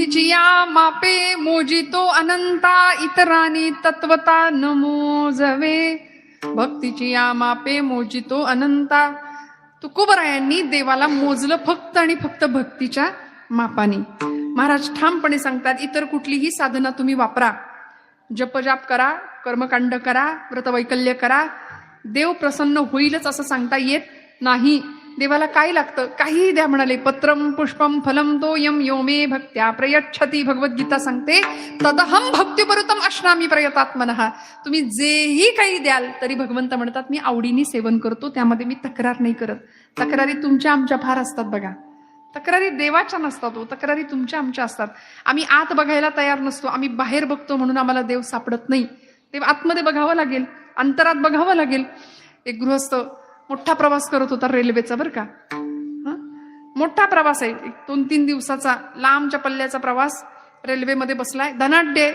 भक्तीची या मापे मोजितो अनंता, इतरांनी तत्वता न मोजवे. भक्तीची या मापे मोजितो अनंता. तुकोबरायांनी देवाला मोजलं फक्त आणि फक्त भक्तीच्या मापाने. महाराज ठामपणे सांगतात, इतर कुठलीही साधना तुम्ही वापरा, जपजाप करा, कर्मकांड करा, व्रतवैकल्य करा, देव प्रसन्न होईलच असं सांगता येत नाही. देवाला काय लागतं? काहीही द्या म्हणाले. पत्रम पुष्पम फलम तोयम यो मे भक्त्या प्रयच्छती. भगवद्गीता सांगते, तदहम भक्तिपरतम अश्नामी प्रयतात्मनः. तुम्ही जेही काही द्याल तरी भगवंत म्हणतात, मी आवडीने सेवन करतो, त्यामध्ये मी तक्रार नाही करत. तक्रारी तुमच्या आमच्या फार असतात बघा. तक्रारी देवाच्या नसतात, तक्रारी तुमच्या आमच्या असतात. आम्ही आत बघायला तयार नसतो, आम्ही बाहेर बघतो म्हणून आम्हाला देव सापडत नाही. देव आतमध्ये बघावं लागेल, अंतरात बघावं लागेल. एक गृहस्थ मोठा प्रवास करत होता रेल्वेचा, बरं का. मोठा प्रवास आहे, 2-3 दिवसाचा लांबच्या पल्ल्याचा प्रवास. रेल्वेमध्ये बसलाय, धनाढ्य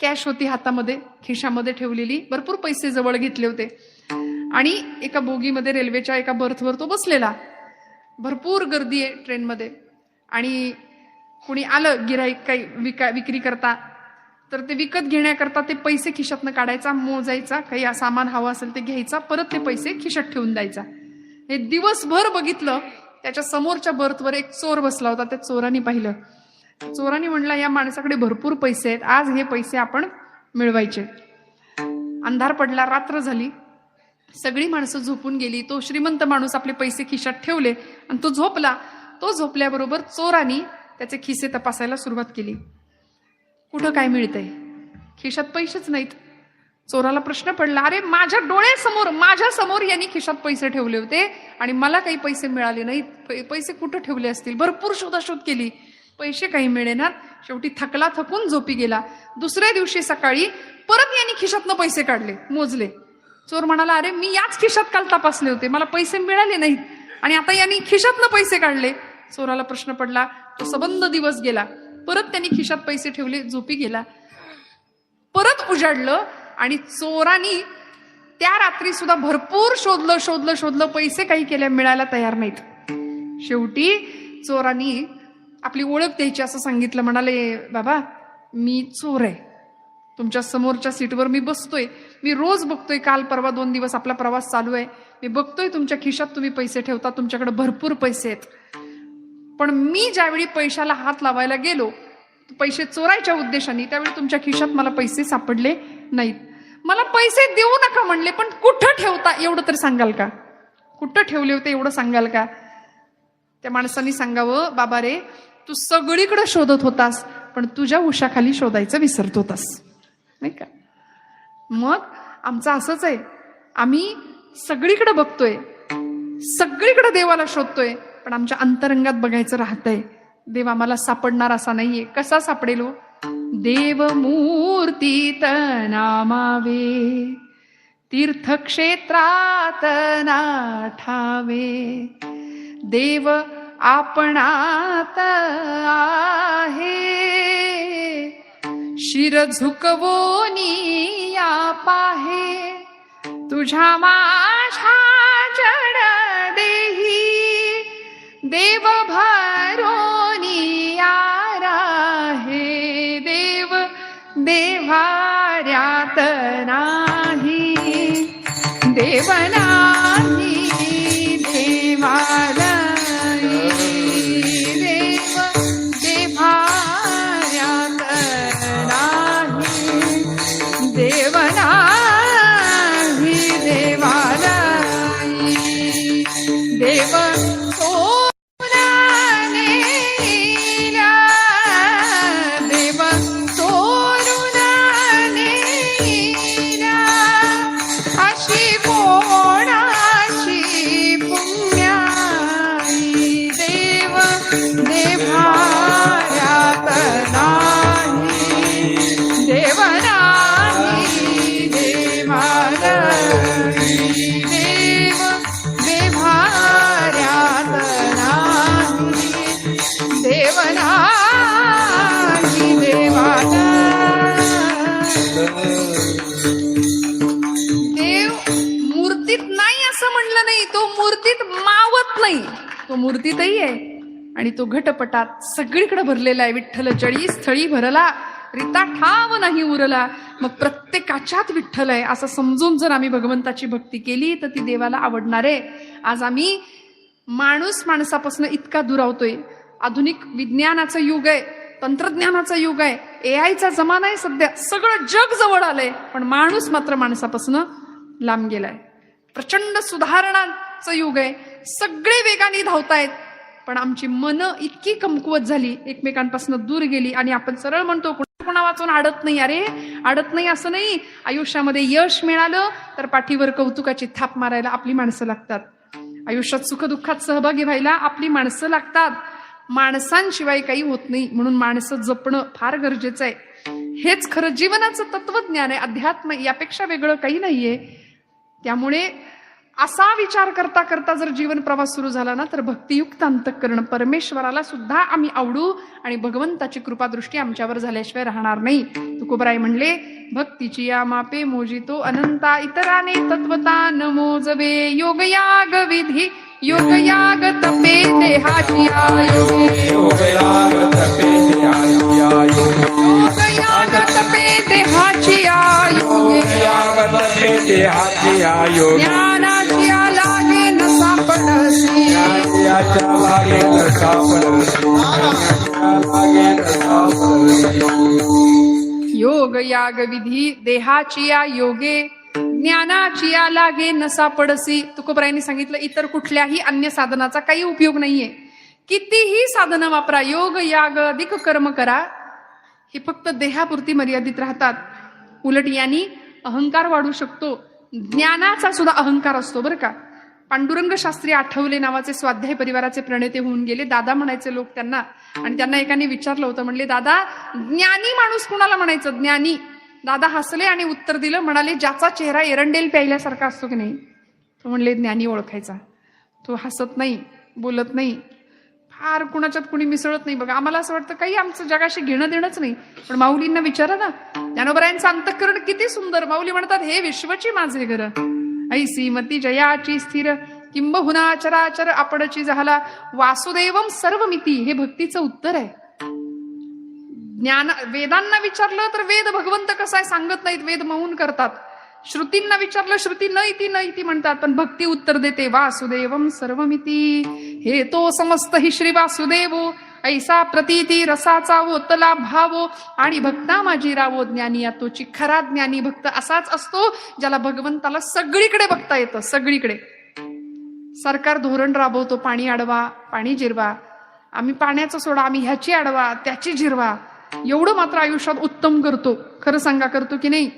कॅश होती हातामध्ये, खिशामध्ये ठेवलेली, भरपूर पैसे जवळ घेतले होते. आणि एका बोगीमध्ये रेल्वेच्या एका बर्थवर तो बसलेला. भरपूर गर्दी आहे ट्रेनमध्ये. आणि कुणी आलं गिऱ्हाईक काही विक्री करता, तर ते विकत घेण्याकरता ते पैसे खिशातनं काढायचा, मोजायचा, काही सामान हवं असेल ते घ्यायचा, परत ते पैसे खिशात ठेवून द्यायचा. हे दिवसभर बघितलं. त्याच्या समोरच्या बर्थवर एक चोर बसला होता. त्या चोराने पाहिलं. चोराने म्हणला, या माणसाकडे भरपूर पैसे आहेत, आज हे पैसे आपण मिळवायचे. अंधार पडला, रात्र झाली, सगळी माणसं झोपून गेली. तो श्रीमंत माणूस आपले पैसे खिशात ठेवले आणि तो झोपला. तो झोपल्याबरोबर चोराने त्याचे खिसे तपासायला सुरुवात केली. कुठं काय मिळतंय? खिशात पैसेच नाहीत. चोराला प्रश्न पडला, अरे माझ्या डोळ्यासमोर, माझ्या समोर यांनी खिशात पैसे ठेवले होते आणि मला काही पैसे मिळाले नाहीत. पैसे कुठं ठेवले असतील? भरपूर शोधाशोध केली, पैसे काही मिळेनात. शेवटी थकला, थकून झोपी गेला. दुसऱ्या दिवशी सकाळी परत यांनी खिशातनं पैसे काढले, मोजले. चोर म्हणाला, अरे मी याच खिशात काल तपासले होते, मला पैसे मिळाले नाहीत आणि आता यांनी खिशातनं पैसे काढले. चोराला प्रश्न पडला. तो सबंध दिवस गेला. परत त्यांनी खिशात पैसे ठेवले, झोपी गेला. परत उजाडलं आणि चोरांनी त्या रात्री सुद्धा भरपूर शोधलं, पैसे काही केल्या, मिळायला तयार नाहीत. शेवटी चोरांनी आपली ओळख द्यायची असं सांगितलं. म्हणाले, बाबा मी चोर आहे, तुमच्या समोरच्या सीटवर मी बसतोय, मी रोज बघतोय, काल परवा 2 दिवस आपला प्रवास चालू आहे, मी बघतोय तुमच्या खिशात तुम्ही पैसे ठेवता, तुमच्याकडे भरपूर पैसे आहेत. पण मी ज्यावेळी पैशाला हात लावायला गेलो, पैसे चोरायच्या उद्देशाने, त्यावेळी तुमच्या खिशात मला पैसे सापडले नाहीत. मला पैसे देऊ नका म्हणले, पण कुठं ठेवता एवढं तरी सांगाल का? कुठं ठेवले होते एवढं सांगाल का? त्या माणसांनी सांगावं, बाबा रे, तू सगळीकडे शोधत होतास, पण तुझ्या उशाखाली शोधायचं विसरत होतास, नाही का? मग आमचं असंच आहे, आम्ही सगळीकडे बघतोय, सगळीकडे देवाला शोधतोय, पण आमच्या अंतरंगात बघायचं राहतंय. देव आम्हाला सापडणार असा नाहीये. कसा सापडेल? देव मूर्तीत नामावे, तीर्थक्षेत्रात नाठावे. देव आपणात आहे, शिर झुकवोनी या पाहे. तुझ्या माझ्या जड देही, देव भरोनी आहे. देव देवाऱ्यात नाही, देव नाही देवाला, देव देवाऱ्यात नाही, देव नाही देवाला, देव तो मूर्तीत मावत नाही, तो मूर्तीतही आहे आणि तो घटपटात सगळीकडे भरलेला आहे. विठ्ठल जळी स्थळी भरला, रिता ठाव नाही उरला. मग प्रत्येकाच्यात विठ्ठल आहे असं समजून जर आम्ही भगवंताची भक्ती केली तर ती देवाला आवडणार आहे. आज आम्ही माणूस माणसापासून इतका दुरावतोय. आधुनिक विज्ञानाचं युग आहे, तंत्रज्ञानाचं युग आहे, एआयचा जमाना आहे सध्या, सगळं जग जवळ आलंय, पण माणूस मात्र माणसापासून लांब गेलाय. प्रचंड सुधारणाचं युग आहे, सगळे वेगाने धावतायत, पण आमची मनं इतकी कमकुवत झाली, एकमेकांपासून दूर गेली. आणि आपण सरळ म्हणतो कोणा वाचून अडत नाही. अरे अडत नाही असं नाही. आयुष्यामध्ये यश मिळालं तर पाठीवर कौतुकाची थाप मारायला आपली माणसं लागतात. आयुष्यात सुखदुःखात सहभागी व्हायला आपली माणसं लागतात. माणसांशिवाय काही होत नाही, म्हणून माणसं जपणं फार गरजेचं आहे. हेच खरं जीवनाचं तत्वज्ञान आहे. अध्यात्म यापेक्षा वेगळं काही नाहीये. त्यामुळे असा विचार करता करता जर जीवन प्रवास सुरू झाला ना तर भक्तियुक्त अंतःकरण परमेश्वराला सुद्धा आम्ही आवडू आणि भगवंताची कृपादृष्टी आमच्यावर झाल्याशिवाय राहणार नाही. तुकोबराय म्हणले, भक्तीची या मापे मोजितो अनंता, इतराने तत्वता न मोजवे. योगयाग विधी योगयाग तपे देहाची योगे, योगयाग तपे देहाची योगे, ज्ञानाची लागे न सापडसी, योग याग विधी देहाची योगे, ज्ञानाची लागे न सापडसी. तुकोबरायांनी सांगितलं इतर कुठल्याही अन्य साधनाचा काही उपयोग नाहीये. कितीही साधनं वापरा, योग याग अधिक कर्म करा, हे फक्त देहापुरती मर्यादित राहतात. उलट यांनी अहंकार वाढू शकतो. ज्ञानाचा सुद्धा अहंकार असतो बरं का. पांडुरंग शास्त्री आठवले नावाचे स्वाध्याय परिवाराचे प्रणेते होऊन गेले. दादा म्हणायचे लोक त्यांना, आणि त्यांना एकाने विचारलं होतं, म्हणले दादा ज्ञानी माणूस कुणाला म्हणायचं? ज्ञानी. दादा हसले आणि उत्तर दिलं, म्हणाले ज्याचा चेहरा एरंडेल प्यायल्यासारखा असतो की नाही, तो म्हणले ज्ञानी ओळखायचा. तो हसत नाही, बोलत नाही, फार कुणाच्यात कुणी मिसळत नाही. बघा आम्हाला असं वाटतं काही आमचं जगाशी घेणं देणंच नाही, पण माऊलींना विचारा ना, ज्ञानोबरायांचं अंतःकरण किती सुंदर. माऊली म्हणतात, हे विश्वची माझे घर, ऐसी मती जयाची स्थिर, किंबहुना चराचर आपडची झाला, वासुदेवम सर्वमिती. हे भक्तीचं उत्तर आहे. ज्ञान वेदांना विचारलं तर वेद भगवंत कसा आहे सांगत नाहीत, वेद मौन करतात. श्रुतींना विचारलं, श्रुती न इति म्हणतात, पण भक्ती उत्तर देते, वासुदेवम सर्वमिती. हे तो समस्त हि श्री वासुदेवो, ऐसा प्रतीती रसाचा ओतला भावो, आणि भक्ता माझी रावो ज्ञानी या तोची. खरा ज्ञानी भक्त असाच असतो ज्याला भगवंताला सगळीकडे बघता येतं. सगळीकडे सरकार धोरण राबवतो, पाणी अडवा पाणी जिरवा, आम्ही पाण्याचा सोडा, आम्ही ह्याची अडवा त्याची जिरवा, एवढं मात्र आयुष्यात उत्तम करतो. खरं सांगा, करतो की नाही?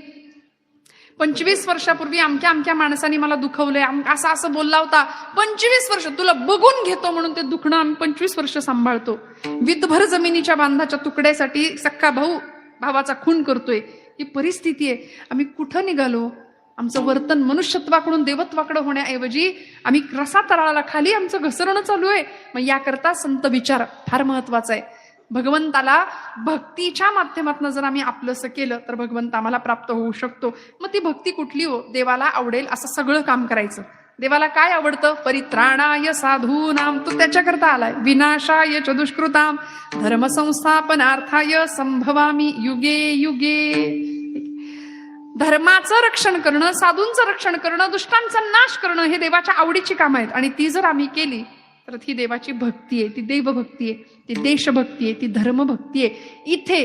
25 वर्षापूर्वी अमक्या माणसाने मला दुखवलंय, असं असं बोलला होता. 25 वर्ष तुला बघून घेतो म्हणून ते दुखणं आम्ही 25 वर्ष सांभाळतो. विधभर जमिनीच्या बांधाच्या तुकड्यासाठी सख्खा भाऊ भावाचा खून करतोय. ही परिस्थिती आहे. आम्ही कुठं निघालो? आमचं वर्तन मनुष्यत्वाकडून देवत्वाकडे होण्याऐवजी आम्ही रसा तळाला खाली आमचं घसरणं चालू आहे. मग याकरता संत विचार फार महत्वाचा आहे. भगवंताला भक्तीच्या माध्यमातून जर आम्ही आपलंसं केलं तर भगवंत आम्हाला प्राप्त होऊ शकतो. मग ती भक्ती कुठली हो? देवाला आवडेल असं सगळं काम करायचं. देवाला काय आवडतं? परित्राणाय साधूनाम, तो त्याच्याकरता आलाय. विनाशाय च दुष्कृताम, धर्म संस्थापनार्थाय संभवामी युगे युगे. धर्माचं रक्षण करणं, साधूंचं रक्षण करणं, दुष्टांचा नाश करणं, हे देवाच्या आवडीची कामं आहेत. आणि ती जर आम्ही केली तर ही देवाची भक्ती आहे, ती देवभक्ती आहे, ती देशभक्ती आहे, ती धर्मभक्ती आहे. इथे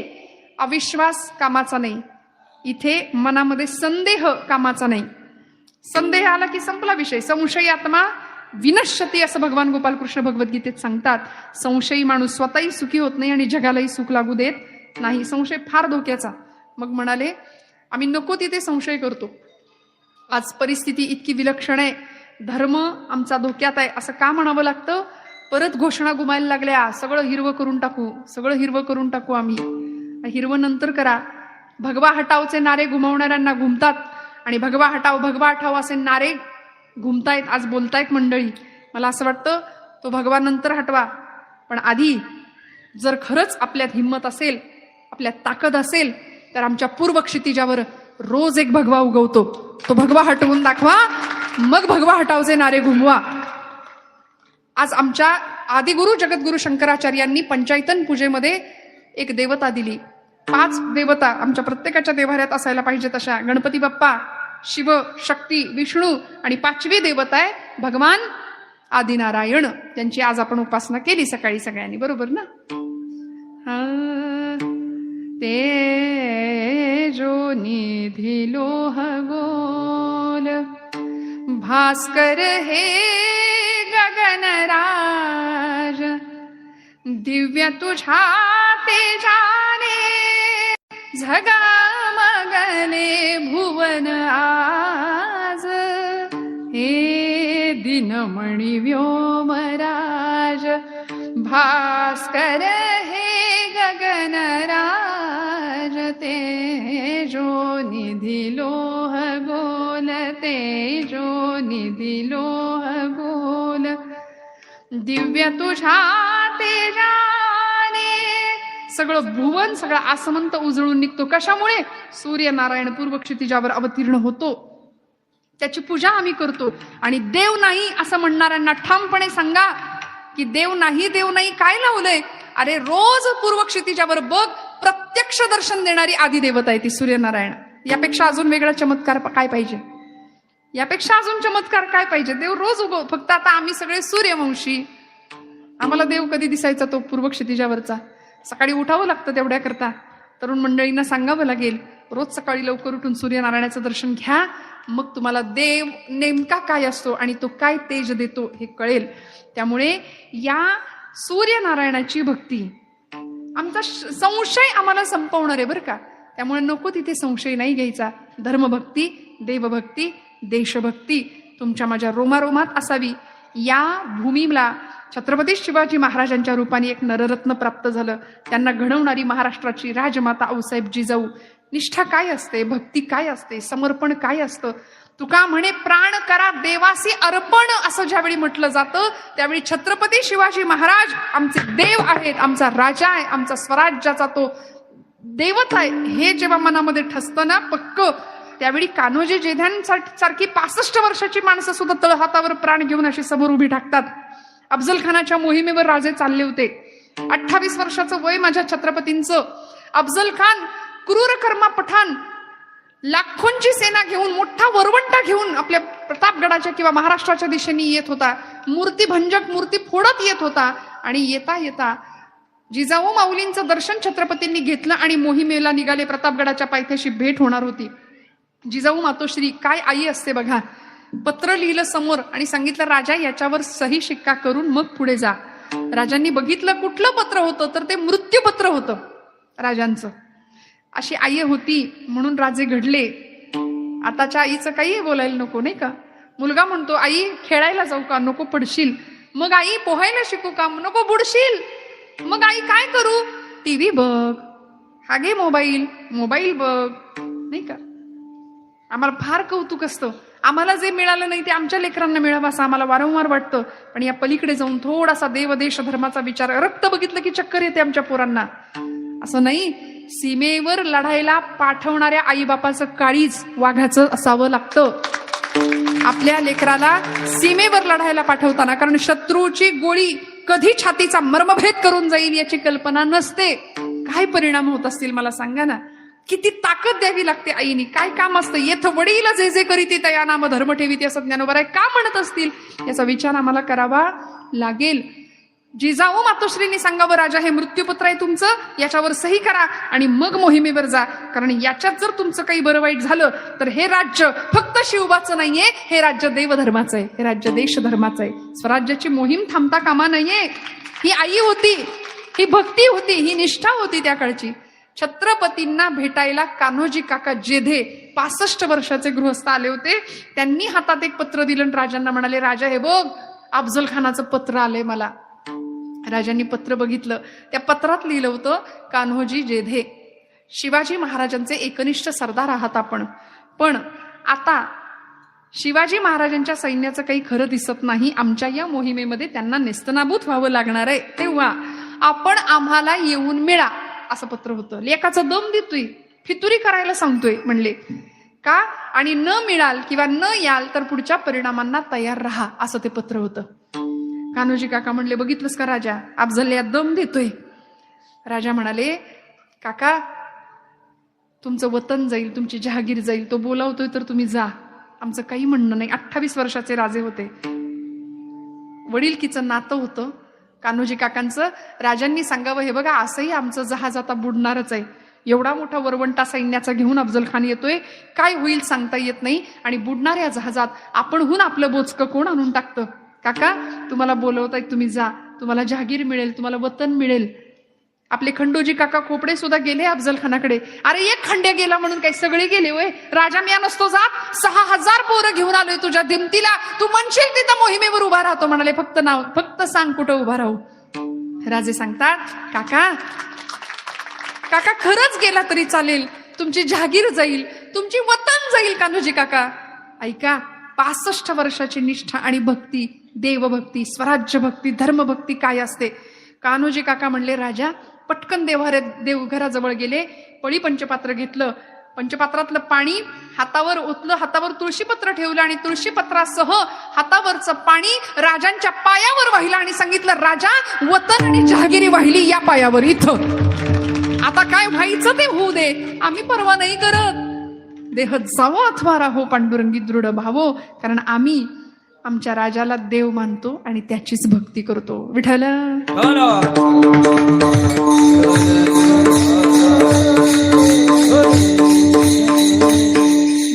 अविश्वास कामाचा नाही, इथे मनामध्ये संदेह कामाचा नाही. संदेह आला की संपला विषय. संशयात्मा विनश्यती असं भगवान गोपालकृष्ण भगवद्गीतेत सांगतात. संशयी माणूस स्वतःही सुखी होत नाही आणि जगालाही सुख लागू देत नाही. संशय फार धोक्याचा. मग म्हणाले, आम्ही नको तिथे संशय करतो. आज परिस्थिती इतकी विलक्षण आहे, धर्म आमचा धोक्यात आहे असं का म्हणावं लागतं? परत घोषणा गुमायला लागल्या, सगळं हिरवं करून टाकू, सगळं हिरवं करून टाकू. आम्ही हिरवं नंतर करा. भगवा हटावचे नारे घुमवणाऱ्यांना घुमतात आणि भगवा हटाव असे नारे घुमतायत, आज बोलतायत मंडळी. मला असं वाटतं तो भगवा नंतर हटवा, पण आधी जर खरंच आपल्यात हिंमत असेल, आपल्यात ताकद असेल, तर आमच्या पूर्व क्षितिजावर रोज एक भगवा उगवतो. तो भगवा हटवून दाखवा, मग भगवा हटावचे नारे घुमवा. आज आमच्या आदिगुरु जगद्गुरु शंकराचार्यांनी पंचायतन पूजेमध्ये एक देवता दिली. 5 देवता आमच्या प्रत्येकाच्या देवाऱ्यात असायला पाहिजेत अशा. गणपती बाप्पा, शिव, शक्ती, विष्णू आणि 5वी देवता आहे भगवान आदिनारायण. त्यांची आज आपण उपासना केली सकाळी सगळ्यांनी, बरोबर ना? तेजो निधी लोह गोल भास्कर हे गगनराज दिव्य तुझ्या तेजाने झगमगले भुवन आज. हे दिनमणि व्योमराज भास्कर हे गगनराज तेजो निधी लोह गोल तेजो निधी लोह गोल दिव्य तुझ्या तेजाने सगळं भुवन सगळं आसमंत उजळून निघतो. कशामुळे? सूर्यनारायण पूर्व क्षितिजावर अवतीर्ण होतो, त्याची पूजा आम्ही करतो. आणि देव नाही असं म्हणणाऱ्यांना ठामपणे सांगा की देव नाही काय लावलंय? अरे रोज पूर्व क्षितिजावर बघ, प्रत्यक्ष दर्शन देणारी आदिदेवता आहे ती सूर्यनारायण. यापेक्षा अजून वेगळा चमत्कार काय पाहिजे? यापेक्षा अजून चमत्कार काय पाहिजे? देव रोज उगव. फक्त आता आम्ही सगळे सूर्यवंशी, आम्हाला देव कधी दिसायचा तो पूर्व क्षितिजावरचा? सकाळी उठावं लागतं तेवढ्याकरता. तरुण मंडळींना सांगावं लागेल रोज सकाळी लवकर उठून सूर्यनारायणाचं दर्शन घ्या, मग तुम्हाला देव नेमका काय असतो आणि तो काय तेज देतो हे कळेल. त्यामुळे या सूर्यनारायणाची भक्ती आमचा संशय आम्हाला संपवणार आहे बरं का. त्यामुळे नको तिथे संशय नाही घ्यायचा. धर्मभक्ती, देवभक्ती, देशभक्ती तुमच्या माझ्या रोमारोमात असावी. या भूमीला छत्रपती शिवाजी महाराजांच्या रूपाने एक नररत्न प्राप्त झालं. त्यांना घडवणारी महाराष्ट्राची राजमाता आऊसाहेब जिजाऊ. निष्ठा काय असते, भक्ती काय असते, समर्पण काय असतं? तुका म्हणे प्राण करा देवासी अर्पण, असं ज्यावेळी म्हटलं जातं त्यावेळी छत्रपती शिवाजी महाराज आमचे देव आहेत, आमचा राजा आहे, आमचा स्वराज्याचा तो देवत आहे, हे जेव्हा मनामध्ये ठसतं ना पक्क, त्यावेळी कान्होजी जेध्यांसारखी 65 वर्षाची माणसं सुद्धा तळहातावर प्राण घेऊन अशी समोर उभी टाकतात. अफजल खानाच्या मोहिमेवर राजे चालले होते. 28 वर्षाचं वय माझ्या छत्रपतींचं. अफजल खान क्रूर कर्मा पठाण लाखोंची सेना घेऊन, मोठा वरवंटा घेऊन आपल्या प्रतापगडाच्या किंवा महाराष्ट्राच्या दिशेने येत होता. मूर्ती भंजक मूर्ती फोडत येत होता. आणि येता येता जिजाऊ माऊलींचं दर्शन छत्रपतींनी घेतलं आणि मोहिमेला निघाले. प्रतापगडाच्या पायथ्याशी भेट होणार होती. जिजाऊ मातोश्री, काय आई असते बघा, पत्र लिहिलं समोर आणि सांगितलं राजा याच्यावर सही शिक्का करून मग पुढे जा. राजांनी बघितलं कुठलं पत्र होतं, तर ते मृत्यूपत्र होतं राजांचं. अशी आई होती म्हणून राजे घडले. आताच्या आईचं काही बोलायला नको नाही का. मुलगा म्हणतो आई खेळायला जाऊ का? नको पडशील. मग आई पोहायला शिकू का? नको बुडशील. मग आई काय करू? टीव्ही बघ, हा घे मोबाईल बघ नाही का. आम्हाला फार कौतुक असतं. आम्हाला जे मिळालं नाही ते आमच्या लेकरांना मिळावं असं आम्हाला वारंवार वाटतं. पण या पलीकडे जाऊन थोडासा देव देश धर्माचा विचार, रक्त बघितलं की चक्कर येते आमच्या पोरांना. असं नाही, सीमेवर लढायला पाठवणाऱ्या आईबापाचं काळीज वाघाचं असावं लागतं आपल्या लेकराला सीमेवर लढायला पाठवताना. कारण शत्रूची गोळी कधी छातीचा मर्मभेद करून जाईल याची कल्पना नसते. काय परिणाम होत असतील मला सांगा ना. किती ताकद द्यावी लागते आईनी. काय काम असतं. येथ वडील जे जे करीते तया नाम धर्म ठेवीते असं ज्ञानोबा आहे का म्हणत असतील, याचा विचार आम्हाला करावा लागेल. जिजाऊ मातोश्रींनी सांगावं राजा हे मृत्यूपत्र आहे तुमचं, याच्यावर सही करा आणि मग मोहिमेवर जा. कारण याच्यात जर तुमचं काही बरं वाईट झालं तर हे राज्य फक्त शिवबाचं नाहीये, हे राज्य देवधर्माचं आहे, हे राज्य देश धर्माचं आहे. स्वराज्याची मोहीम थांबता कामा नाहीये. ही आई होती, ही भक्ती होती, ही निष्ठा होती त्या काळची. छत्रपतींना भेटायला कान्होजी काका जेधे 65 वर्षाचे गृहस्थ आले होते. त्यांनी हातात एक पत्र दिलं आणि राजांना म्हणाले राजा हे बघ अफजल खानाचं पत्र आलंय मला. राजांनी पत्र बघितलं. त्या पत्रात लिहिलं होतं कान्होजी जेधे, शिवाजी महाराजांचे एकनिष्ठ सरदार आहात आपण, पण आता शिवाजी महाराजांच्या सैन्याचं काही खरं दिसत नाही. आमच्या या मोहिमेमध्ये त्यांना नेस्तनाबूत व्हावं लागणार आहे, तेव्हा आपण आम्हाला येऊन मिळा असं पत्र होतं. लेकाचा दम देतोय, फितुरी करायला सांगतोय म्हणले का, आणि न मिळाल किंवा न याल तर पुढच्या परिणामांना तयार राहा असं ते पत्र होतं. कान्होजी काका म्हणले, बघितलंस का राजा, अफजल यात दम देतोय. राजा म्हणाले, काका तुमचं वतन जाईल, तुमची जहागीर जाईल, तो बोलावतोय तर तुम्ही जा, आमचं काही म्हणणं नाही. 28 वर्षाचे राजे होते, वडीलकीचं नातं होतं कान्होजी काकांचं. राजांनी सांगावं, हे बघा असंही आमचं जहाज आता बुडणारच आहे, एवढा मोठा वरवंटा सैन्याचा घेऊन अफजल खान येतोय, काय होईल सांगता येत नाही, आणि बुडणाऱ्या जहाजात आपणहून आपलं बोचकं कोण आणून टाकतं. काका तुम्हाला बोलवताय, तुम्ही जा, तुम्हाला जहागीर मिळेल, तुम्हाला वतन मिळेल. आपले खंडोजी काका खोपडे सुद्धा गेले अफजल खानाकडे. अरे एक खंड्या गेला म्हणून काही सगळे गेले होय, राजा मी नसतो जात, 6000 पोरं घेऊन आलोय तुझ्या दिमतीला, तू म्हणशील तिथं मोहिमेवर उभा राहतो. म्हणाले, फक्त सांग कुठं उभा राहू. राजे सांगतात, काका काका खरंच गेला तरी चालेल, तुमची जहागीर जाईल, तुमची वतन जाईल. कान्होजी काका ऐका, 65 वर्षाची निष्ठा आणि भक्ती, देवभक्ती, स्वराज्य भक्ती, धर्मभक्ती काय असते. कान्होजी काका म्हणले, राजा पटकन देवघराजवळ गेले, पळी पंचपात्र घेतलं, पंचपात्रातलं पाणी हातावर ओतलं, हातावर तुळशीपत्र ठेवलं आणि तुळशीपत्रासह हातावरचं पाणी राजांच्या पायावर वाहिलं आणि सांगितलं, राजा वतन आणि जहागिरी वाहिली या पायावर, इथं आता काय व्हायचं ते होऊ दे, आम्ही परवा नाही करत. देह जावो अथवा राहो पांडुरंगी दृढ भावो, कारण आम्ही आमच्या राजाला देव मानतो आणि त्याचीच भक्ती करतो. विठ्ठल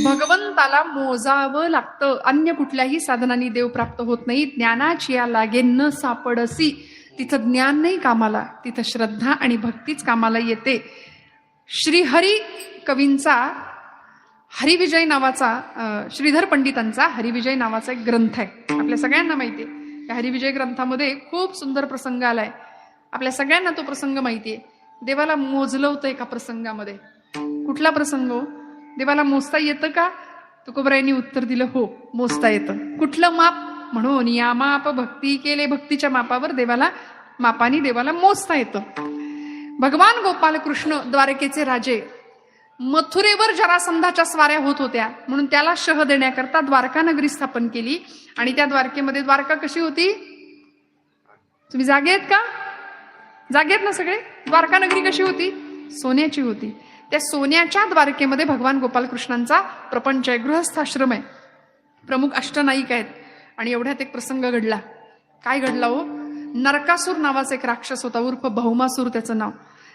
भगवंताला मोजावं लागतं, अन्य कुठल्याही साधनांनी देव प्राप्त होत नाही. ज्ञानाची या लागे न सापडसी, तिथं ज्ञान नाही कामाला, तिथं श्रद्धा आणि भक्तीच कामाला येते. श्रीहरी कवींचा हरिविजय नावाचा, श्रीधर पंडितांचा हरिविजय नावाचा एक ग्रंथ आहे, आपल्या सगळ्यांना माहिती आहे. त्या हरिविजय ग्रंथामध्ये खूप सुंदर प्रसंग आलाय, आपल्या सगळ्यांना तो प्रसंग माहितीये. देवाला मोजलं होतं एका प्रसंगामध्ये. कुठला प्रसंग हो? देवाला मोजता येतं का? तुकोबरायांनी उत्तर दिलं, हो मोजता येतं. कुठलं माप? म्हणून या माप भक्ती केले, भक्तीच्या मापावर देवाला मापानी देवाला मोजता येतं. भगवान गोपाल कृष्ण द्वारकेचे राजे, मथुरेवर जरासंधाच्या स्वाऱ्या होत होत्या, म्हणून त्याला शह देण्याकरता द्वारका नगरी स्थापन केली. आणि त्या द्वारकेमध्ये, द्वारका कशी होती? तुम्ही जागे आहेत का? जागे आहेत ना सगळे? द्वारका नगरी कशी होती? सोन्याची होती. त्या सोन्याच्या द्वारकेमध्ये भगवान गोपाल कृष्णांचा प्रपंच आहे, गृहस्थाश्रम आहे, प्रमुख अष्टनायिक आहेत. आणि एवढ्यात एक प्रसंग घडला. काय घडला हो? नरकासूर नावाचा एक राक्षस होता, उर्फ भौमासूर त्याचं नाव.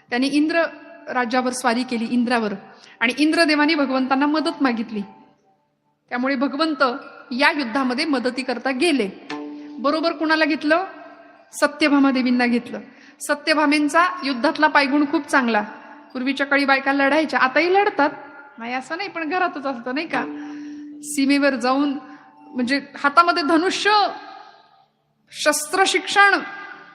त्याने इंद्र राज्यावर स्वारी केली, इंद्रावर, आणि इंद्रदेवानी भगवंतांना मदत मागितली. त्यामुळे भगवंत या युद्धामध्ये मदती करता गेले. बरोबर कुणाला घेतलं? सत्यभामा देवींना घेतलं. सत्यभामेंचा युद्धातला पायगुण खूप चांगला. पूर्वीच्या काळी बायका लढायच्या, आताही लढतात, नाही असं नाही, पण घरातच असतं नाही का. सीमेवर जाऊन, म्हणजे हातामध्ये धनुष्य, शस्त्र शिक्षण,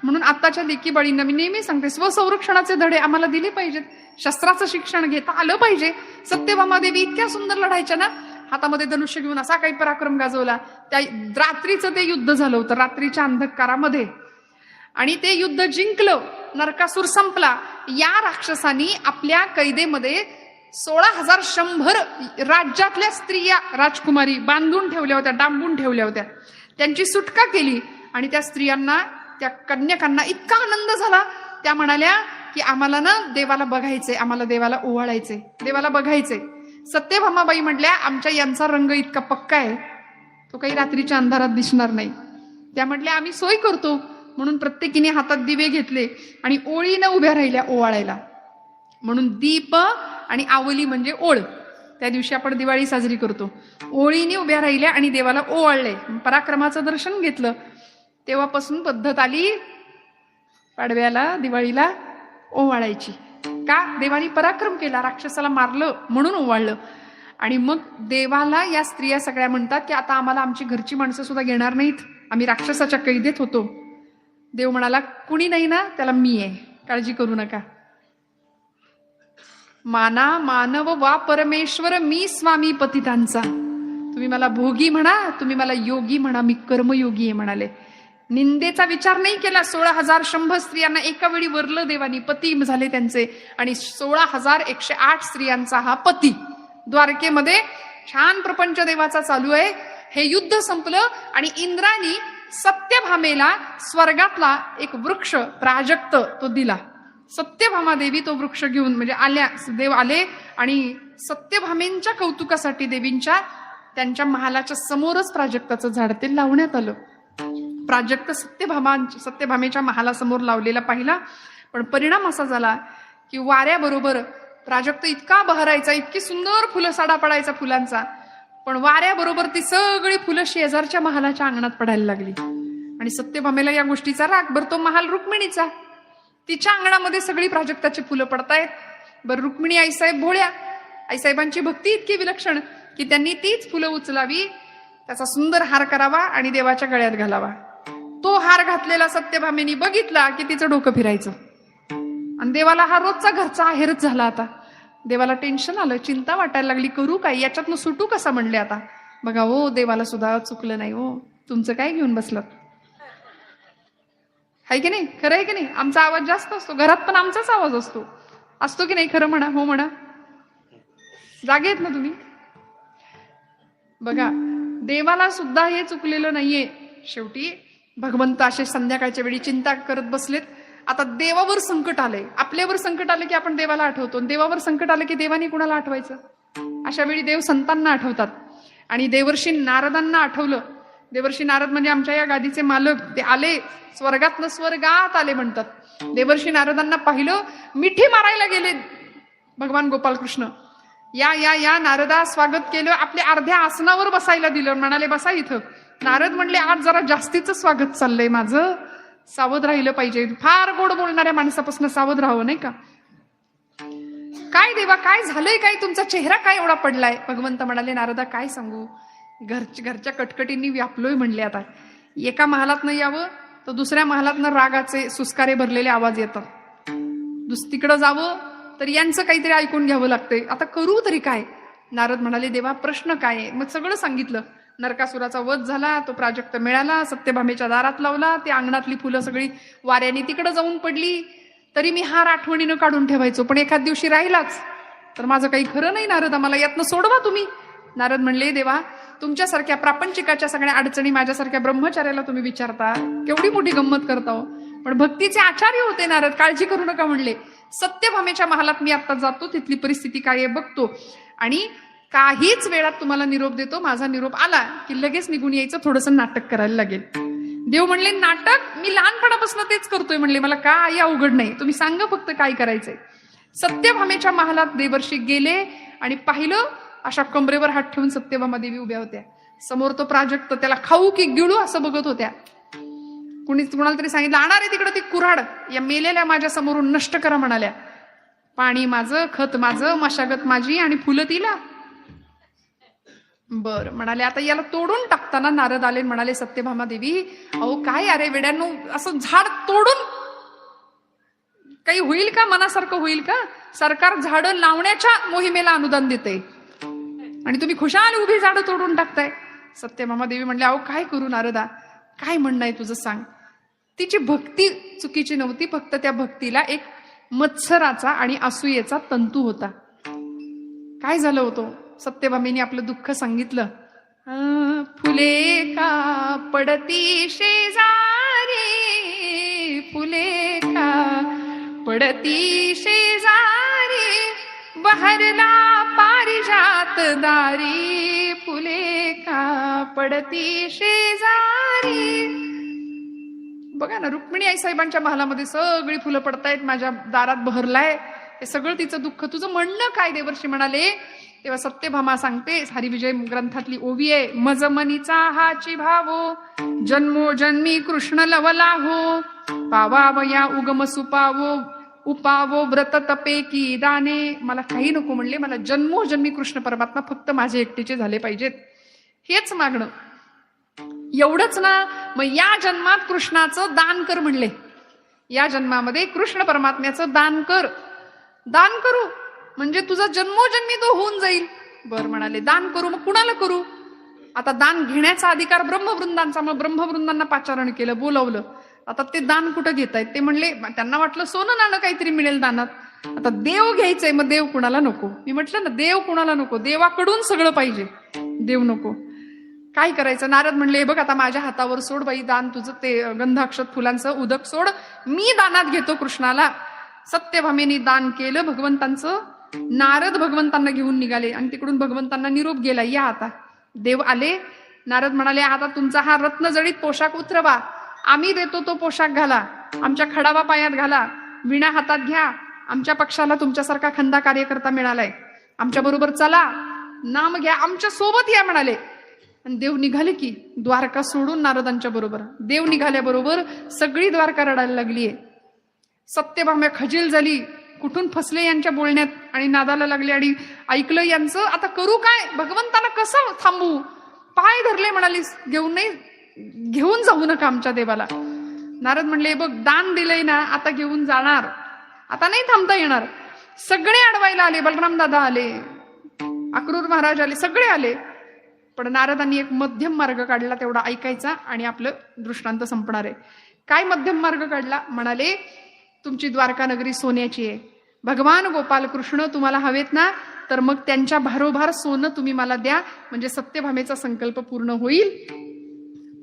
म्हणून आताच्या लेकी बाळींना मी नेहमी सांगते, स्वसंरक्षणाचे धडे आम्हाला दिले पाहिजेत, शस्त्राचं शिक्षण घेता आलं पाहिजे. सत्यभामा देवी इतक्या सुंदर लढायच्या ना, हातामध्ये धनुष्य घेऊन असा काही पराक्रम गाजवला. त्या रात्रीचं ते युद्ध झालं होतं, रात्रीच्या अंधकारामध्ये, आणि ते युद्ध जिंकलं, नरकासूर संपला. या राक्षसानी आपल्या कैदेमध्ये 16,100 राज्यातल्या स्त्रिया, राजकुमारी बांधून ठेवल्या होत्या, डांबून ठेवल्या होत्या. त्यांची सुटका केली आणि त्या स्त्रियांना, त्या कन्यकांना इतका आनंद झाला, त्या म्हणाल्या की आम्हाला ना देवाला बघायचंय, आम्हाला देवाला ओवाळायचंय, देवाला बघायचंय. सत्यभामाबाई म्हटल्या, आमच्या यांचा रंग इतका पक्का आहे, तो काही रात्रीच्या अंधारात दिसणार नाही. त्या म्हटल्या, आम्ही सोय करतो. म्हणून प्रत्येकीने हातात दिवे घेतले आणि ओळीनं उभ्या राहिल्या ओवाळायला. म्हणून दीप आणि आवली म्हणजे ओळ, त्या दिवशी आपण दिवाळी साजरी करतो. ओळीने उभ्या राहिल्या आणि देवाला ओवाळले, पराक्रमाचं दर्शन घेतलं. तेव्हापासून पद्धत आली पाडव्याला, दिवाळीला ओवाळायची. का? देवानी पराक्रम केला, राक्षसाला मारलं म्हणून ओवाळलं. आणि मग देवाला या स्त्रिया सगळ्या म्हणतात की आता आम्हाला आमची घरची माणसं सुद्धा घेणार नाहीत, आम्ही राक्षसाच्या कैदेत होतो. देव म्हणाला, कुणी नाही ना, त्याला मी आहे, काळजी करू नका. माना मानव वा परमेश्वर, मी स्वामी पतितांचा. तुम्ही मला भोगी म्हणा, तुम्ही मला योगी म्हणा, मी कर्मयोगी आहे म्हणाले. निंदेचा विचार नाही केला. 16,100 स्त्रियांना एका वेळी वरलं देवानी, पती झाले त्यांचे, आणि 16,108 स्त्रियांचा हा पती. द्वारकेमध्ये छान प्रपंच देवाचा चालू आहे. हे युद्ध संपलं आणि इंद्रानी सत्यभामेला स्वर्गातला एक वृक्ष प्राजक्त तो दिला. सत्यभामा देवी तो वृक्ष घेऊन म्हणजे आल्या, देव आले आणि सत्यभामेंच्या कौतुकासाठी देवींच्या त्यांच्या महालाच्या समोरच प्राजक्ताचं झाड ते लावण्यात आलं. प्राजक्त सत्यभामेच्या महालासमोर लावलेला पाहिला, पण परिणाम असा झाला की वाऱ्याबरोबर प्राजक्त इतका बहरायचा, इतकी सुंदर फुलं साडा पडायचा फुलांचा, पण वाऱ्याबरोबर ती सगळी फुलं शेजारच्या महालाच्या अंगणात पडायला लागली. आणि सत्यभामेला या गोष्टीचा राग. बरं, तो महाल रुक्मिणीचा, तिच्या अंगणामध्ये सगळी प्राजक्ताची फुलं पडतायत. बरं, रुक्मिणी आईसाहेब भोळ्या, आईसाहेबांची भक्ती इतकी विलक्षण की त्यांनी तीच फुलं उचलावी, त्याचा सुंदर हार करावा आणि देवाच्या गळ्यात घालावा. तो हार घातलेला सत्यभामेनी बघितला की तिचं डोकं फिरायचं. आणि देवाला हा रोजचा घरचा आहेरच झाला. आता देवाला टेन्शन आलं, चिंता वाटायला लागली, करू काय, याच्यातनं सुटू कसा म्हणले आता. बघा हो, देवाला सुद्धा चुकलं नाही हो, तुमचं काय घेऊन बसलात, आहे की नाही, खरं आहे की नाही. आमचा आवाज जास्त असतो घरात, पण आमचाच आवाज असतो की नाही, खरं म्हणा, हो म्हणा, जागे आहेत ना तुम्ही. बघा, देवाला सुद्धा हे चुकलेलं नाहीये. शेवटी भगवंत असे संध्याकाळच्या वेळी चिंता करत बसलेत. आता देवावर संकट आलंय, आपल्यावर संकट आलं की आपण देवाला आठवतो, देवावर संकट आलं की देवाने कुणाला आठवायचं. अशा वेळी देव संतांना आठवतात. आणि देवर्षी नारदांना आठवलं. देवर्षी नारद म्हणजे आमच्या या गादीचे मालक, ते आले स्वर्गातनं, स्वर्गात आले म्हणतात. देवर्षी नारदांना पाहिलं, मिठी मारायला गेले भगवान गोपालकृष्ण. या या या नारदा, स्वागत केलं, आपल्या अर्ध्या आसनावर बसायला दिलं, म्हणाले बसा इथं. नारद म्हणले, आज जरा जास्तीच स्वागत चाललंय माझं, सावध राहिलं पाहिजे. फार गोड बोलणाऱ्या माणसापासून सावध राहावं, नाही का. काय देवा, काय झालंय, काय तुमचा चेहरा काय एवढा पडलाय. भगवंत म्हणाले, नारदा काय सांगू, घरच्या कटकटींनी व्यापलोय म्हणले. आता एका महालातनं यावं तर दुसऱ्या महालातनं रागाचे सुस्कारे भरलेले आवाज येतात, तिकडं जावं तर यांचं काहीतरी ऐकून घ्यावं लागतंय. आता करू तरी काय. नारद म्हणाले, देवा प्रश्न काय आहे. मग सगळं सांगितलं. नरकासुराचा वध झाला, तो प्राजक्त मिळाला, सत्यभामेच्या दारात लावला, ती अंगणातली फुलं सगळी वाऱ्याने तिकडं जाऊन पडली, तरी मी हार आठवणीनं काढून ठेवायचो, पण एखाद दिवशी राहिलाच तर माझं काही खरं नाही. नारद, आम्हाला यातनं सोडवा तुम्ही. नारद म्हणले, देवा तुमच्यासारख्या प्रापंचिकाच्या सगळ्या अडचणी माझ्यासारख्या ब्रह्मचार्याला तुम्ही विचारता, केवढी मोठी गंमत करता हो. पण भक्तीचे आचार्य होते नारद, काळजी करू नका म्हणले. सत्यभामेच्या महालात मी आता जातो, तिथली परिस्थिती काय आहे बघतो, आणि काहीच वेळात तुम्हाला निरोप देतो. माझा निरोप आला की लगेच निघून यायचं, थोडंसं नाटक करायला लागेल. देव म्हणले, नाटक मी लहानपणापासून तेच करतोय म्हणले, मला काय अवघड नाही, तुम्ही सांगा फक्त काय करायचंय. सत्यभामेच्या महालात देवर्षी गेले आणि पाहिलं, अशा कमरेवर हात ठेवून सत्यभामा देवी उभ्या होत्या. समोर तो प्राजक्त, त्याला खाऊ की गिळू असं बघत होत्या. कुणाला तरी सांगितलं, आणा रे तिकडं ती कुऱ्हाड, या मेलेल्या माझ्या समोरून नष्ट करा म्हणाल्या. पाणी माझं, खत माझं, मशागत माझी आणि फुलं तिला. बर म्हणाले, आता याला तोडून टाकताना नारद आले, म्हणाले, सत्यभामा देवी अहो काय अरे वेड्यानो, असं झाड तोडून काही होईल का, मनासारखं होईल का. सरकार झाडं लावण्याच्या मोहिमेला अनुदान देते आणि तुम्ही खुशाल उभी झाडं तोडून टाकताय. सत्यभामा देवी म्हणले, अहो काय करू नारदा, काय म्हणणं आहे तुझं सांग. तिची भक्ती चुकीची नव्हती, फक्त त्या भक्तीला एक मत्सराचा आणि असूयेचा तंतू होता. काय झालं होतं, सत्यभामेने आपलं दुःख सांगितलं. फुले का पडती शेजारी, फुले का पडती शेजारी, बहरला पारिजात दारी, फुले का पडती शेजारी. बघा ना, रुक्मिणी आई साहेबांच्या महालामध्ये सगळी फुलं पडतायत, माझ्या दारात बहरलाय, हे सगळं तिचं दुःख, तुझं म्हणणं काय देवर्षी म्हणाले. तेव्हा सत्यभामा सांगते, हरिविजय ग्रंथातली ओवी आहे, मज मनीचा हाची भावो, जन्मोजन्मी कृष्ण लवला हो, पावावया उगम सुपावो, उपावो व्रत तपे की दाने. मला काही नको म्हणले, मला जन्मोजन्मी कृष्ण परमात्मा फक्त माझे एकटीचे झाले पाहिजेत, हेच मागणं. एवढंच ना, मग या जन्मात कृष्णाचं दान कर म्हणले. या जन्मामध्ये कृष्ण परमात्म्याचं दान कर. दान करू म्हणजे तुझा जन्मोजन्मी तो होऊन जाईल. बर म्हणाले, दान करू, मग कुणाला करू. आता दान घेण्याचा अधिकार ब्रह्मवृंदांचा, मग ब्रह्मवृंदांना पाचारण केलं, बोलवलं. आता ते दान कुठं घेतायत, ते म्हणले, त्यांना वाटलं सोनं नाणं काहीतरी मिळेल दानात. आता देव घ्यायचंय, मग देव कुणाला नको. मी म्हटलं ना, देव कुणाला नको, देवाकडून सगळं पाहिजे, देव नको. काय करायचं? नारद म्हणले, बघ आता माझ्या हातावर सोड बाई दान, तुझं ते गंध अक्षत फुलांचं उदक सोड, मी दानात घेतो कृष्णाला. सत्यभामेनी दान केलं भगवंतांचं. नारद भगवंतांना घेऊन निघाले आणि तिकडून भगवंतांना निरोप गेला, या आता. देव आले. नारद म्हणाले, आता तुमचा हा रत्नजडित पोशाख उतरवा, आम्ही देतो तो पोशाख घाला, आमच्या खडावा पायात घाला, विणा हातात घ्या, आमच्या पक्षाला तुमच्यासारखा खंदा कार्यकर्ता मिळालाय, आमच्या बरोबर चला, नाम घ्या, आमच्या सोबत या म्हणाले. आणि देव निघाले की द्वारका सोडून नारदांच्या बरोबर. देव निघाल्याबरोबर सगळी द्वारका रडायला लागलीये. सत्यभामा खजील झाली, कुठून फसले यांच्या बोलण्यात आणि नादाला लागले आणि ऐकलं यांचं. आता करू काय? भगवंतांना कसं थांबू? पाय धरले, म्हणाली घेऊन जाऊ नका आमच्या देवाला. नारद म्हणले, बघ दान दिलंय ना, आता घेऊन जाणार, आता नाही थांबता येणार. सगळे अडवायला आले. बलराम दादा आले, अक्रूर महाराज आले, सगळे आले. पण नारदांनी एक मध्यम मार्ग काढला, तेवढा ऐकायचा आणि आपलं दृष्टांत संपणार आहे. काय मध्यम मार्ग काढला? म्हणाले, तुमची द्वारका नगरी सोन्याची आहे, भगवान गोपाल कृष्ण तुम्हाला हवेत ना, तर मग त्यांच्या भारोभार सोनं तुम्ही मला द्या, म्हणजे सत्यभामेचा संकल्प पूर्ण होईल.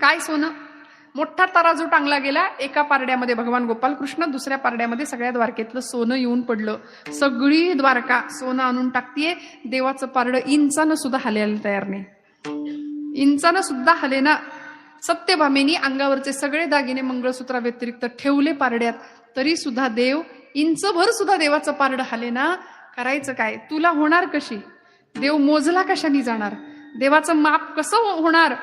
काय सोनं? मोठा तराजू टांगला गेला. एका पारड्यामध्ये भगवान गोपाल कृष्ण, दुसऱ्या पारड्यामध्ये सगळ्या द्वारकेतलं सोनं येऊन पडलं. सगळी द्वारका सोनं आणून टाकतीये. देवाचं पारडं इंचानं सुद्धा हलायला तयार नाही, इंचानं सुद्धा हलेना. सत्यभामेनी अंगावरचे सगळे दागिने मंगळसूत्रा व्यतिरिक्त ठेवले पारड्यात, तरी सुद्धा देव इंचभर सुद्धा देवाचं पारडं हलेना. करायचं काय? तुला होणार कशी? देव मोजला कशाने जाणार? देवाचं माप कसं होणार?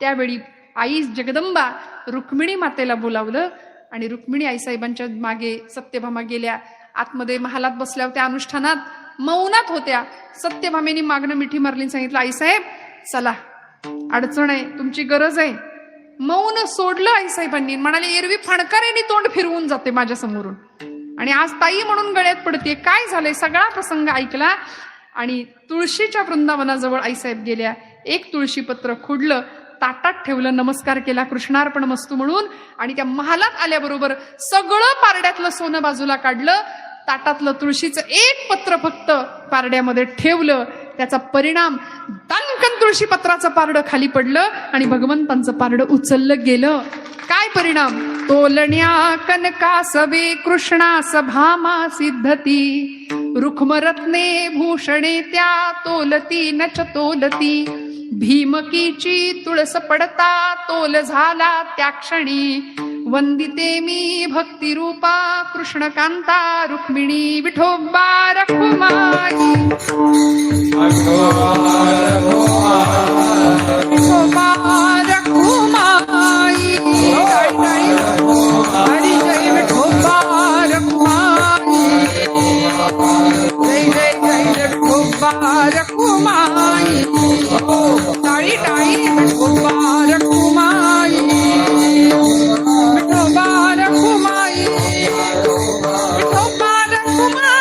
त्यावेळी आई जगदंबा रुक्मिणी मातेला बोलावलं आणि रुक्मिणी आईसाहेबांच्या मागे सत्यभामा गेल्या. आतमध्ये महालात बसल्या होत्या, अनुष्ठानात मौनात होत्या. सत्यभामेनी मागणं मिठी मारली, सांगितलं, आईसाहेब चला, अडचण आहे, तुमची गरज आहे. मौन सोडलं आईसाहेबांनी. म्हणाले, एरवी फणकारेनी तोंड फिरवून जाते माझ्या समोरून आणि आज ताई म्हणून गळ्यात पडते. काय झालंय? सगळा प्रसंग ऐकला आणि तुळशीच्या वृंदावनाजवळ आईसाहेब गेल्या. एक तुळशीपत्र खुडलं, ताटात ठेवलं, नमस्कार केला कृष्णार्पण मस्तू म्हणून, आणि त्या महालात आल्याबरोबर सगळं पारड्यातलं सोनं बाजूला काढलं. ताटातलं तुळशीचं एक पत्र फक्त पारड्यामध्ये ठेवलं. त्याचा परिणाम दणकन तुळशीपत्राचं पारडं खाली पडलं आणि भगवंतांचं पारडं उचललं गेलं. काय परिणाम? तोलण्या कनकासवे कृष्णास भामा सिद्धती, रुक्मरत्ने भूषणे त्या तोलती नच तोलती, भीमकीची तुळस पडता तोल झाला त्या क्षणी, वंदिते मी भक्तिरूपा कृष्णकांता रुक्मिणी विठोबा रखुमाई. विठोबा रखुमाई, हरी जय विठोबा रखुमाई, जय जय जय विठोबा रखुमाई, टाळी टाळी विठोबा रखुमाई, विठोबा रखुमाई, विठोबा रखुमाई.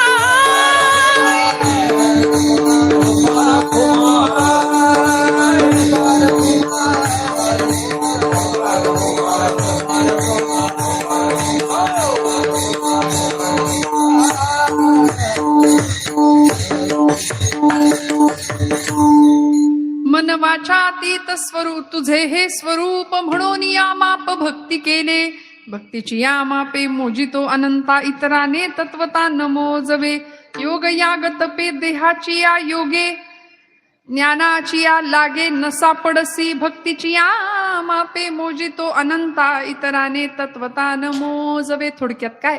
मन वाचातीत स्वरूप तुझे हे स्वरूप, म्हणून या माप भक्ती केले. भक्तीची या मापे मोजितो अनंता, इतराने तत्वता न मोजवे. योग याग तपे देहाची या योगे, ज्ञानाची या लागे न सापडसी. भक्तीची या मापे मोजितो अनंता, इतराने तत्वता न मोजवे. थोडक्यात काय?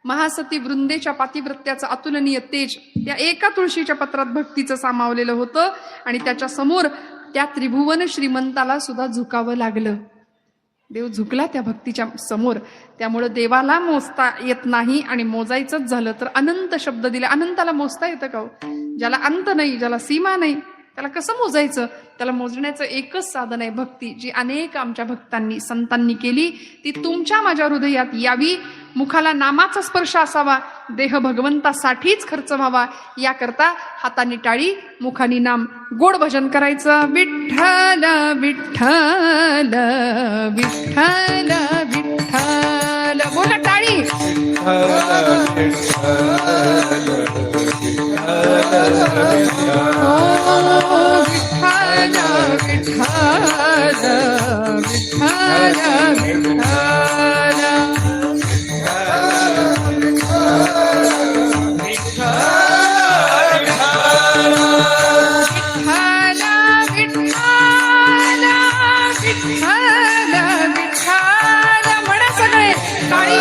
महासती वृंदेच्या पातिव्रत्याचं अतुलनीय तेज त्या एका तुळशीच्या पत्रात भक्तीचं सामावलेलं होतं आणि त्याच्या समोर त्या त्रिभुवन श्रीमंताला सुद्धा झुकावं लागलं. देव झुकला त्या भक्तीच्या समोर. त्यामुळं देवाला मोजता येत नाही आणि मोजायचंच झालं तर अनंत शब्द दिले. अनंताला मोजता येतं का? ज्याला अंत नाही, ज्याला सीमा नाही, त्याला कसं मोजायचं? त्याला मोजण्याचं एकच साधन आहे भक्ती, जी अनेक आमच्या भक्तांनी संतांनी केली. ती तुमच्या माझ्या हृदयात यावी. मुखाला नामाचा स्पर्श असावा, देह भगवंतासाठीच खर्च व्हावा, याकरता हाताने टाळी, मुखानी नाम, गोड भजन करायचं. विठ्ठल विठ्ठल विठ्ठल विठ्ठल, बोला टाळी. विठ्ठल विठ्ठल म्हणा सगळे टाळी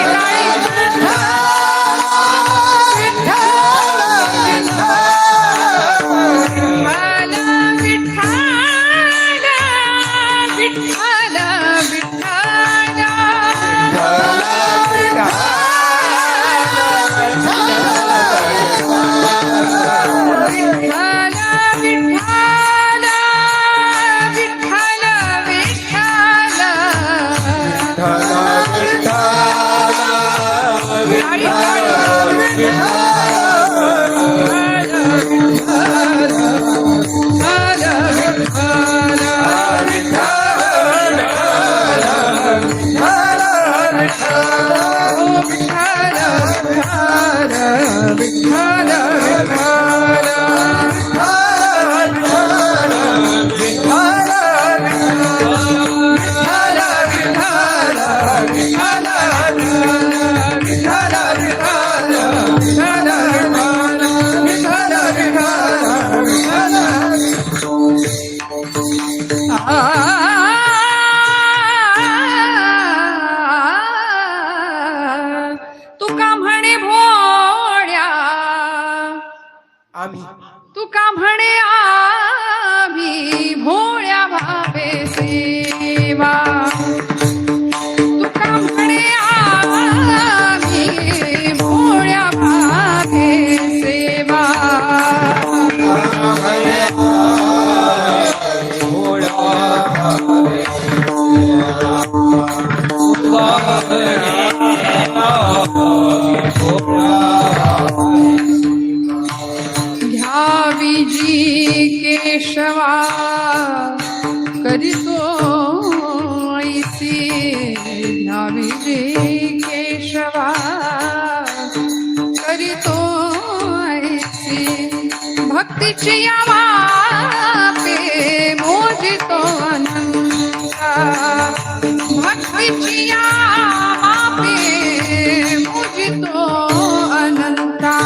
तुका म्हणे भोळ्या तुका म्हणे आम्ही भोळ्या भावे सेवा तुका म्हणे आम्ही भोळ्या भावे सेवा घ्यावी जी केशवा करीतो ऐसी घ्यावी जी केशवा करीतो ऐसी भक्तीची यावापे मोजितो अनंता भक्तीची यावापे मोजितो अनंता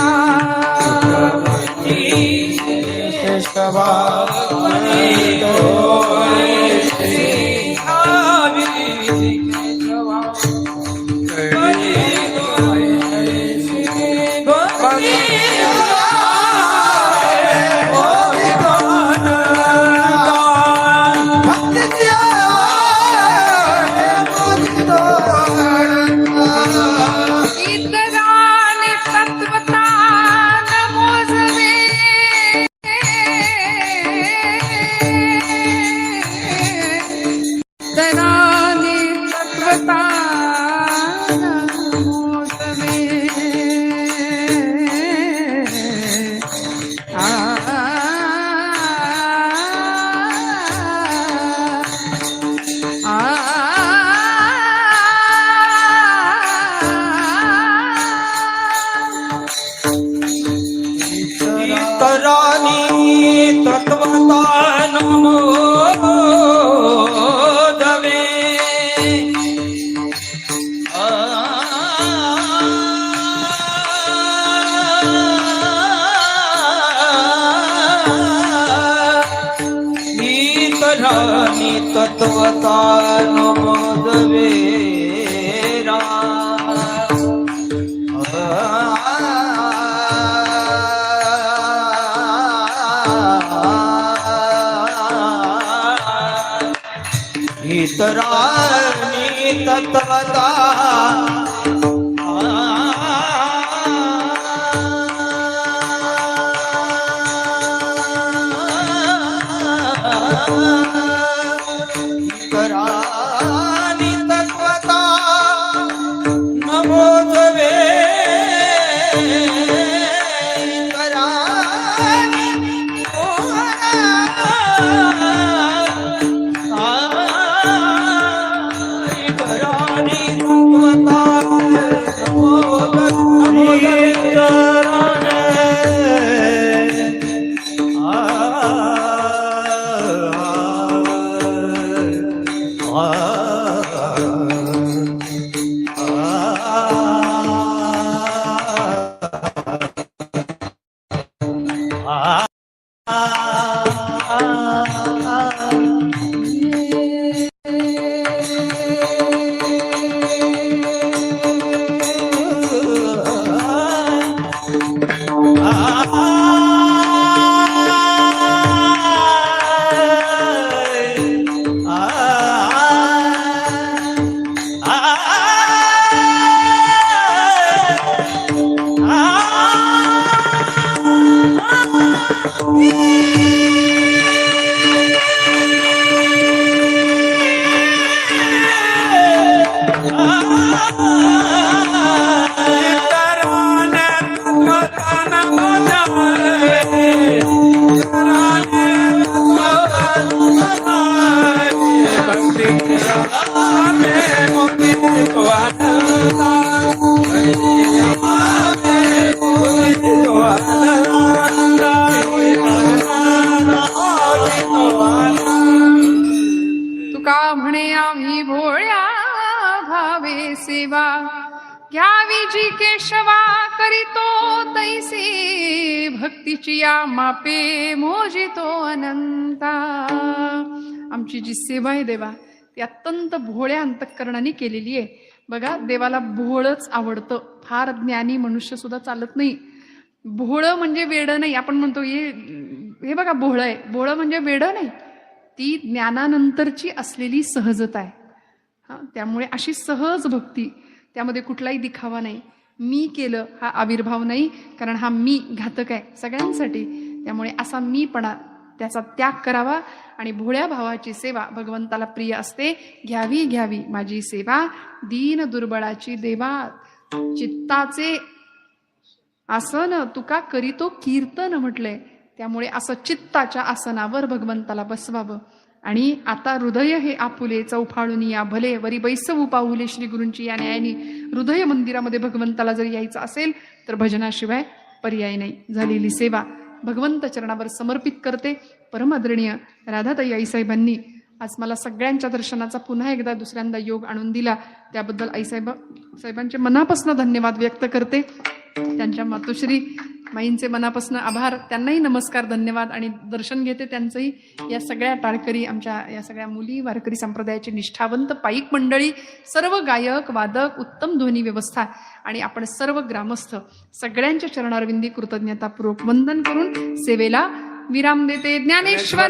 तत्वता नमोदवे इतरानी तत्वता Bye. तुका म्हणे आम्ही भोळ्या भावे सेवा घ्यावी जी केशवा करीतो तैसे भक्तीची या मापे मोजितो अनंता. आमची जी सेवा आहे देवा ती अत्यंत भोळ्या अंतःकरणाने केलेली आहे. बघा देवाला भोळच आवडतं. फार ज्ञानी मनुष्य सुद्धा चालत नाही. भोळं म्हणजे वेडं नाही. आपण म्हणतो हे बघा भोळं आहे. भोळं म्हणजे वेडं नाही. ती ज्ञानानंतरची असलेली सहजता आहे. त्यामुळे अशी सहज भक्ती, त्यामध्ये कुठलाही दिखावा नाही. मी केलं हा आविर्भाव नाही, कारण हा मी घातक आहे सगळ्यांसाठी. त्यामुळे असा मीपणा त्याचा त्याग करावा आणि भोळ्या भावाची सेवा भगवंताला प्रिय असते. घ्यावी घ्यावी माझी सेवा दीन दुर्बळाची देवा. चित्ताचे आसन तुका करीतो कीर्तन म्हटलंय. त्यामुळे असं चित्ताच्या आसनावर भगवंताला बसवावं. आणि आता हृदय हे आपुले चौफाळून या भले वरी बैसवू पाऊले श्री गुरूंची या न्यायाने. हृदय मंदिरामध्ये भगवंताला जर यायचं असेल तर भजनाशिवाय पर्याय नाही. झालेली सेवा भगवंत चरणावर समर्पित करते. परमादरणीय राधाताई आईसाहेबांनी आज मला सगळ्यांच्या दर्शनाचा पुन्हा एकदा दुसऱ्यांदा योग आणून दिला. त्याबद्दल आईसाहेबांचे मनापासून धन्यवाद व्यक्त करते. त्यांच्या मातोश्री माईंचे मनापासून आभार. त्यांनाही नमस्कार, धन्यवाद आणि दर्शन घेते त्यांचंही. या सगळ्या टाळकरी, आमच्या या सगळ्या मुली, वारकरी संप्रदायाची निष्ठावंत पाईक मंडळी, सर्व गायक वादक, उत्तम ध्वनी व्यवस्था आणि आपण सर्व ग्रामस्थ सगळ्यांच्या चरणारविंदी कृतज्ञतापूर्वक वंदन करून सेवेला विराम देते. ज्ञानेश्वर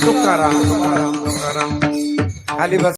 तुकाराम खाली बस.